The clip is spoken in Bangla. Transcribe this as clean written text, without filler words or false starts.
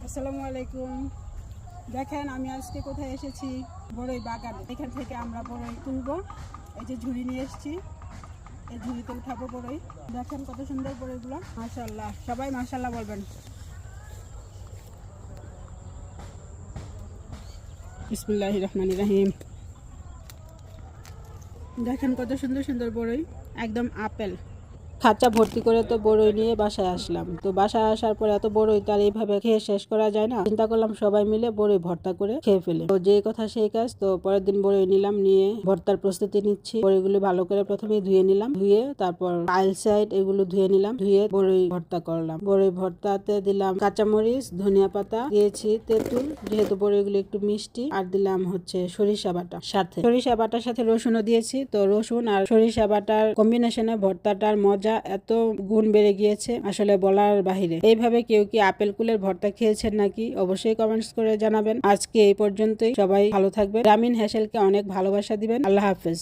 আসসালামু আলাইকুম। দেখেন আমি আজকে কোথায় এসেছি, বড়ই বাগানে। এখান থেকে আমরা বড়ই তুলবো। এই যে ঝুড়ি নিয়ে এসেছি, এই ঝুড়িতে উঠাবো বড়ই। দেখেন কত সুন্দর বড়ইগুলো, মাশাআল্লাহ। সবাই মাশাআল্লাহ বলবেন। বিসমিল্লাহির রহমানির রহিম। দেখেন কত সুন্দর সুন্দর বড়ই, একদম আপেল। খাঁচা ভর্তি করে তো বড়ই নিয়ে বাসায় আসলাম। তো বাসায় আসার পরে এত বড়ই তার এইভাবে খেয়ে শেষ করা যায় না। চিন্তা করলাম সবাই মিলে বড়ই ভর্তা করে খেয়ে ফেলে। তো যে কথা সেই কাজ। তো পরের দিন বড়ই নিলাম, নিয়ে ভর্তার প্রস্তুতি নিচ্ছি। বড়িগুলো ভালো করে প্রথমে ধুয়ে নিলাম, ধুয়ে তারপর আইল সাইড এগুলো ধুয়ে নিলাম, ধুয়ে বড়ই ভর্তা করলাম। বড়ই ভর্তাতে দিলাম কাঁচামরিচ, ধনিয়া পাতা, দিয়েছি তেঁতুল, যেহেতু বড়িগুলো একটু মিষ্টি, আর দিলাম হচ্ছে সরিষা বাটা। সাথে সরিষা বাটার সাথে রসুনও দিয়েছি। তো রসুন আর সরিষা বাটার কম্বিনেশনে ভর্তাটার মজা এত গুণ বেড়ে গিয়েছে, আসলে বলার বাহিরে। এইভাবে কেউ কি আপেল কুলের ভর্তা খেয়েছেন নাকি? অবশ্যই কমেন্টস করে জানাবেন। আজকে এই পর্যন্তই। সবাই ভালো থাকবেন। গ্রামীণ হ্যাসেলকে অনেক ভালোবাসা দিবেন। আল্লাহ হাফেজ।